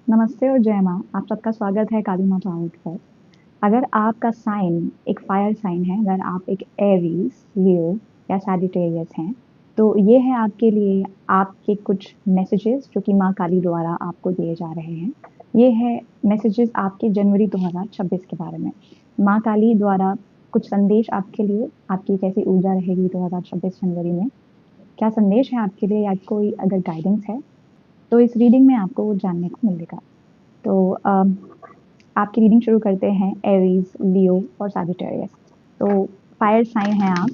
नमस्ते और जय माँ। आप सबका स्वागत है काली माँ टॉनिक पर। अगर आपका साइन एक फायर साइन है, अगर आप एक एरीज, लियो या सैजिटेरियस हैं, तो ये है आपके लिए आपके कुछ मैसेजेस जो कि माँ काली द्वारा आपको दिए जा रहे हैं। ये है मैसेजेस आपके जनवरी 2026 के बारे में। माँ काली द्वारा कुछ संदेश आपके लिए, आपकी कैसी ऊर्जा रहेगी 2026 जनवरी में, क्या संदेश है आपके लिए या कोई अगर गाइडेंस है, तो इस रीडिंग में आपको वो जानने को मिलेगा। तो आपकी रीडिंग शुरू करते हैं एरीज, लियो और सैजिटेरियस। तो फायर साइन है आप।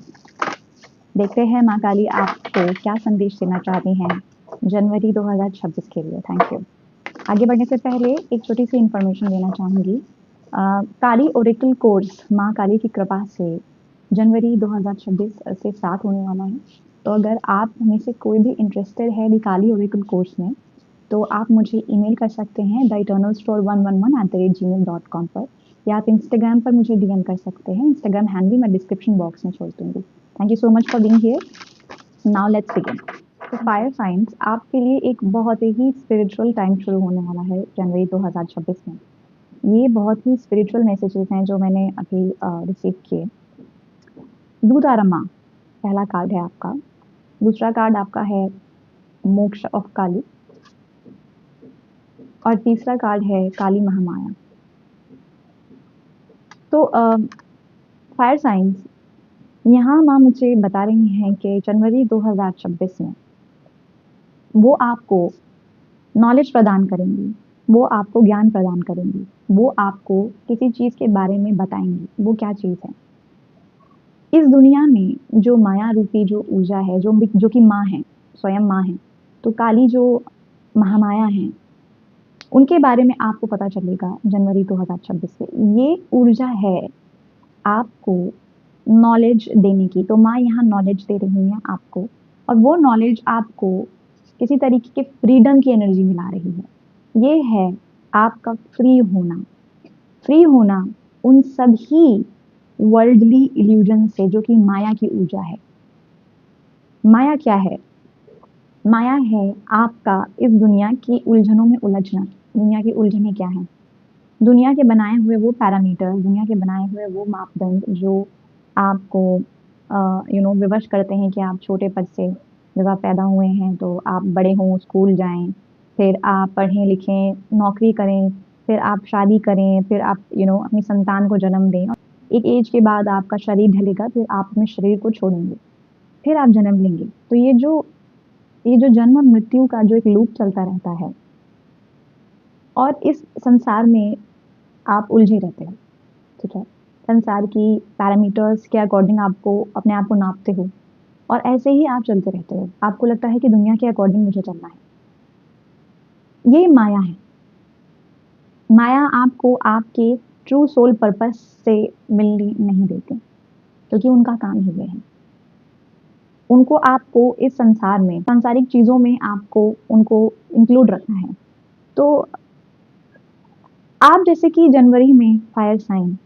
देखते हैं माँ काली आपको क्या संदेश देना चाहती हैं जनवरी 2026 के लिए। Thank you. आगे बढ़ने से पहले एक छोटी सी इंफॉर्मेशन देना चाहूँगी। काली ओरेकल कोर्स माँ काली की कृपा से जनवरी 2026 से स्टार्ट होने वाला है। तो अगर आप में से कोई भी इंटरेस्टेड है दी काली ओरेकल कोर्स में, तो आप मुझे ईमेल कर सकते हैं theeternalstore111@gmail.com पर, या आप इंस्टाग्राम पर मुझे डीएम कर सकते हैं। इंस्टाग्राम हैंडल मैं डिस्क्रिप्शन बॉक्स में छोड़ दूंगी। Thank you so much for being here. Now let's begin. तो फायर साइंस आपके लिए एक बहुत ही स्पिरिचुअल टाइम शुरू होने वाला है जनवरी 2026 में। ये बहुत ही स्पिरिचुअल मैसेजेस हैं जो मैंने अभी रिसीव किए। दूतारमा पहला कार्ड है आपका। दूसरा कार्ड आपका है मोक्ष ऑफ काली और तीसरा कार्ड है काली महामाया। तो फायर साइंस यहाँ माँ मुझे बता रही हैं कि जनवरी 2026 में वो आपको नॉलेज प्रदान करेंगी, वो आपको ज्ञान प्रदान करेंगी, वो आपको किसी चीज़ के बारे में बताएंगी। वो क्या चीज़ है? इस दुनिया में जो माया रूपी जो ऊर्जा है, जो कि माँ है, स्वयं माँ है, तो काली जो महामाया है, उनके बारे में आपको पता चलेगा जनवरी 2026 से। ये ऊर्जा है आपको नॉलेज देने की। तो माँ यहाँ नॉलेज दे रही है आपको, और वो नॉलेज आपको किसी तरीके के फ्रीडम की एनर्जी मिला रही है। ये है आपका फ्री होना। फ्री होना उन सभी वर्ल्डली इल्यूजन से जो कि माया की ऊर्जा है। माया क्या है? माया है आपका इस दुनिया की उलझनों में उलझना। दुनिया की उलझनें क्या हैं? दुनिया के बनाए हुए वो पैरामीटर, दुनिया के बनाए हुए वो मापदंड जो आपको विवश करते हैं कि आप छोटे पद से जब आप पैदा हुए हैं तो आप बड़े हों, स्कूल जाएं, फिर आप पढ़ें लिखें, नौकरी करें, फिर आप शादी करें, फिर आप अपनी संतान को जन्म दें। एक एज के बाद आपका शरीर ढलेगा, फिर आप अपने शरीर को छोड़ेंगे, फिर आप जन्म लेंगे। तो ये जो जन्म और मृत्यु का जो एक लूप चलता रहता है, और इस संसार में आप उलझे रहते हो। ठीक है, संसार की पैरामीटर्स के अकॉर्डिंग आपको अपने आप को नापते हो, और ऐसे ही आप चलते रहते हो। आपको लगता है कि दुनिया के अकॉर्डिंग मुझे चलना है। ये माया है। माया आपको आपके ट्रू सोल पर्पस से मिलने नहीं देती, क्योंकि उनका काम ही ये है। उनको आपको इस संसार में, सांसारिक चीजों में आपको उनको इंक्लूड रखना है। तो आप जैसे कि जनवरी में फायर साइन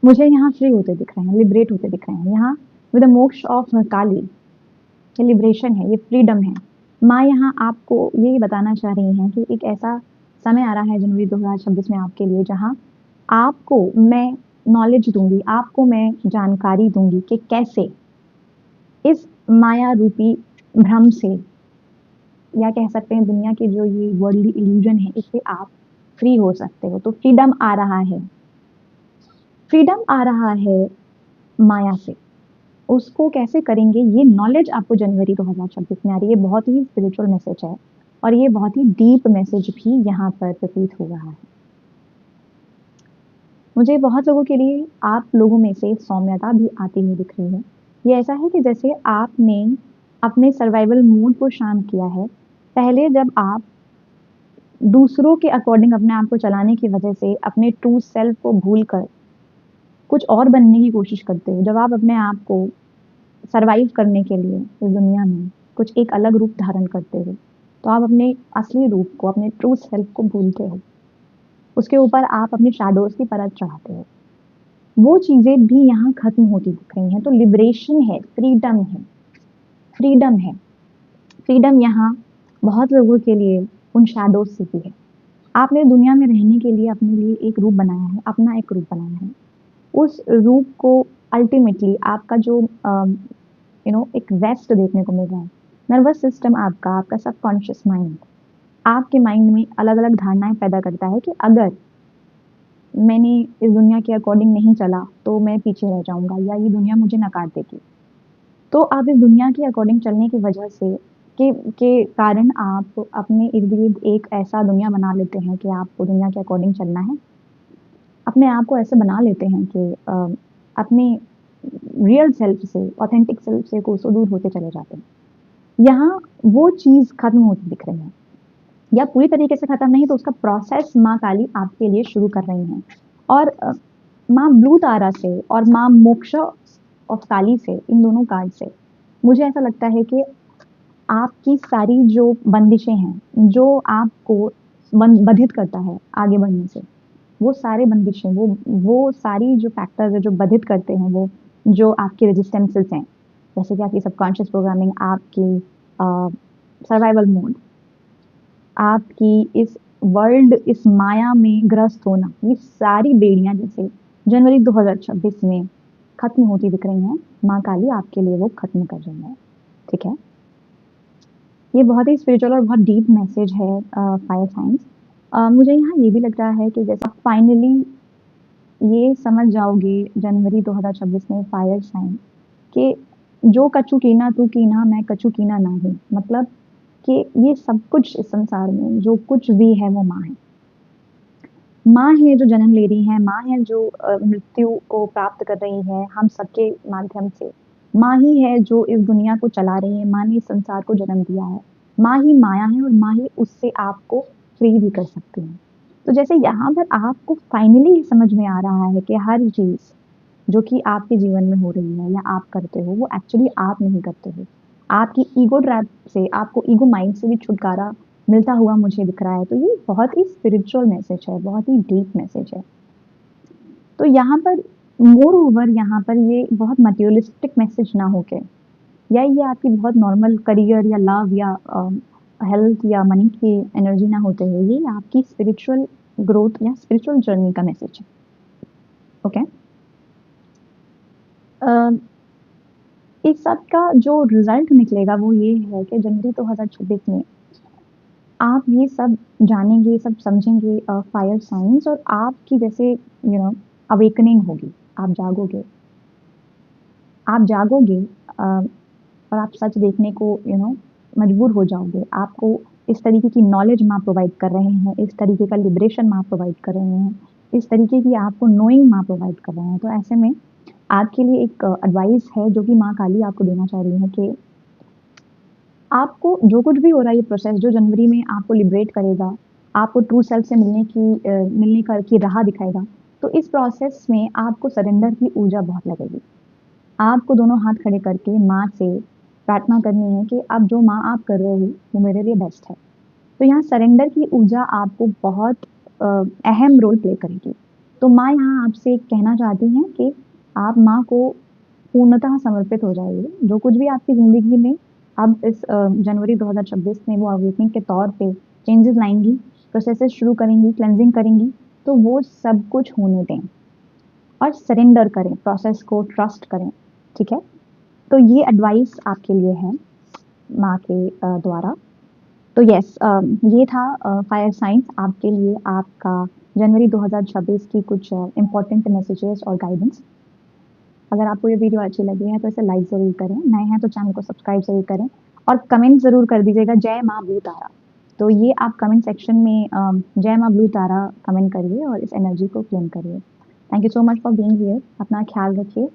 मुझे यहाँ फ्री होते दिख रहे हैं, लिबरेट होते दिख रहे हैं। यहाँ विद द मोक्ष ऑफ काली, ये लिबरेशन है, ये फ्रीडम है। माँ यहाँ आपको ये बताना चाह रही हैं कि एक ऐसा समय आ रहा है जनवरी 2026 में आपके लिए, जहाँ आपको मैं नॉलेज दूंगी, आपको मैं जानकारी दूंगी कि कैसे इस माया रूपी भ्रम से, या कह सकते हैं दुनिया के जो ये वर्ल्डली इल्यूजन है, इससे आप फ्री हो सकते हो। तो फ्रीडम आ रहा है, फ्रीडम आ रहा है माया से। उसको कैसे करेंगे, ये नॉलेज आपको जनवरी 2026 में आ रही है। बहुत ही स्पिरिचुअल मैसेज है, और ये बहुत ही डीप मैसेज भी यहाँ पर प्रतीत हो रहा है। मुझे बहुत लोगों के लिए आप लोगों में से सौम्यता भी आती हुई दिख रही है। ये ऐसा है कि जैसे आपने अपने सर्वाइवल मोड को शांत किया है। पहले जब आप दूसरों के अकॉर्डिंग अपने आप को चलाने की वजह से अपने ट्रू सेल्फ को भूलकर कुछ और बनने की कोशिश करते हो, जब आप अपने आप को सरवाइव करने के लिए इस दुनिया में कुछ एक अलग रूप धारण करते हो, तो आप अपने असली रूप को, अपने ट्रू सेल्फ को भूलते हो। उसके ऊपर आप अपनी शैडोज की परत चढ़ाते हो। वो चीजें भी यहाँ खत्म होती दिख रही हैं। तो लिबरेशन है, फ्रीडम है, फ्रीडम है। फ्रीडम यहाँ बहुत लोगों के लिए उन शैडोज से भी है। आपने दुनिया में रहने के लिए अपने लिए एक रूप बनाया है, अपना एक रूप बनाया है। उस रूप को अल्टीमेटली आपका जो एक रेस्ट देखने को मिल रहा है। नर्वस सिस्टम आपका, आपका सबकॉन्शियस माइंड, आपके माइंड में अलग-अलग धारणाएँ पैदा करता है कि अगर मैंने इस दुनिया के अकॉर्डिंग नहीं चला, तो मैं पीछे रह जाऊँगा या ये दुनिया मुझे नकार देगी। तो आप इस दुनिया के अकॉर्डिंग चलने की वजह से के कारण आप अपने इर्द-गिर्द एक ऐसा दुनिया बना लेते हैं कि आपको दुनिया के अकॉर्डिंग चलना है। अपने आप को ऐसे बना लेते हैं कि अपने रियल सेल्फ से, ऑथेंटिक सेल्फ से कोसों दूर होते चले जाते हैं। यहाँ वो चीज़ खत्म होती दिख रही है, या पूरी तरीके से खत्म नहीं तो उसका प्रोसेस माँ काली आपके लिए शुरू कर रही हैं। और माँ ब्लू तारा से और माँ मोक्षा ऑफ काली से, इन दोनों कार्ड से मुझे ऐसा लगता है कि आपकी सारी जो बंदिशें हैं, जो आपको बाधित करता है आगे बढ़ने से, वो सारे बंदिशें, वो सारी जो फैक्टर्स हैं जो बाधित करते हैं, वो जो आपके रेजिस्टेंसेस हैं, जैसे कि आपकी सबकॉन्शियस प्रोग्रामिंग, आपकी सर्वाइवल मोड, आपकी इस वर्ल्ड, इस माया में ग्रस्त होना, ये सारी बेड़ियाँ जैसे जनवरी 2026 में खत्म होती दिख रही हैं, माँ काली आपके लिए वो खत्म कर रही है, ठीक है? ये बहुत ही स्पिरिचुअल और बहुत डीप मैसेज है फायर साइंस। मुझे यहाँ ये भी लग रहा है कि जैसे आप फाइनली ये समझ जाओगे जनवरी 2026 में फायर साइन कि जो कछु कीना तू कीना मैं कछु कीना नहीं, मतलब कि ये सब कुछ इस संसार में जो कुछ भी है वो माँ है। माँ है जो जन्म ले रही है, माँ है जो मृत्यु को प्राप्त कर रही है हम सबके माध्यम से। माँ ही है जो इस दुनिया को चला रही है, माँ ने इस संसार को जन्म दिया है। माँ ही माया है और माँ ही उससे आपको फ्री भी कर सकती है। तो जैसे यहाँ पर आपको फाइनली समझ में आ रहा है कि हर चीज़ जो कि आपके जीवन में हो रही है या आप करते हो, वो एक्चुअली आप नहीं करते हो। आपकी ईगो ट्रैप से, आपको ईगो माइंड से भी छुटकारा मिलता हुआ मुझे दिख रहा है। तो ये बहुत ही स्पिरिचुअल मैसेज है, बहुत ही डीप मैसेज है। तो यहाँ पर मोर ओवर यहाँ पर ये बहुत मटेरियलिस्टिक मैसेज ना होके, या ये आपकी बहुत नॉर्मल करियर या लव या हेल्थ या मनी की एनर्जी ना होते हुए, ये आपकी स्पिरिचुअल ग्रोथ या स्पिरिचुअल जर्नी का मैसेज है। ओके? इस सब का जो रिज़ल्ट निकलेगा वो ये है कि जनवरी 2026 में आप ये सब जानेंगे, ये सब समझेंगे फायर साइंस, और आपकी जैसे अवेकनिंग होगी, आप जागोगे। आप जागोगे और आप सच देखने को मजबूर हो जाओगे। आपको इस तरीके की नॉलेज माँ प्रोवाइड कर रहे हैं, इस तरीके का लिबरेशन माँ प्रोवाइड कर रहे हैं, इस तरीके की आपको नोइंग माँ प्रोवाइड कर रहे हैं। तो ऐसे में आपके लिए एक एडवाइस है जो कि माँ काली आपको देना चाह रही है कि आपको जो कुछ भी हो रहा है ये प्रोसेस जो जनवरी में आपको लिबरेट करेगा, आपको ट्रू सेल्फ से मिलने का की राह दिखाएगा, तो इस प्रोसेस में आपको सरेंडर की ऊर्जा बहुत लगेगी। आपको दोनों हाथ खड़े करके माँ से प्रार्थना करनी है कि अब जो माँ आप कर रहे हो, वो मेरे लिए बेस्ट है। तो यहाँ सरेंडर की ऊर्जा आपको बहुत अहम रोल प्ले करेगी। तो माँ यहाँ आपसे कहना चाहती हैं कि आप माँ को पूर्णतः समर्पित हो जाइए। जो कुछ भी आपकी ज़िंदगी में अब इस जनवरी 2026 में वो अवेकनिंग के तौर पे चेंजेस लाएँगी, प्रोसेसेस शुरू करेंगी, क्लेंजिंग करेंगी, तो वो सब कुछ होने दें और सरेंडर करें, प्रोसेस को ट्रस्ट करें, ठीक है? तो ये एडवाइस आपके लिए है माँ के द्वारा। तो यस, ये था फायर साइंस आपके लिए, आपका जनवरी 2026 की कुछ इम्पोर्टेंट मैसेजेस और गाइडेंस। अगर आपको ये वीडियो अच्छी लगी है तो इसे लाइक ज़रूर करें, नए हैं तो चैनल को सब्सक्राइब ज़रूर करें और कमेंट ज़रूर कर दीजिएगा जय माँ ब्लू तारा। तो ये आप कमेंट सेक्शन में जय माँ ब्लू तारा कमेंट करिए और इस एनर्जी को क्लेम करिए। Thank you so much for being here. अपना ख्याल रखिए।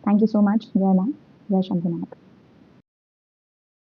Thank you so much. जय माँ, जय शंभुनाथ।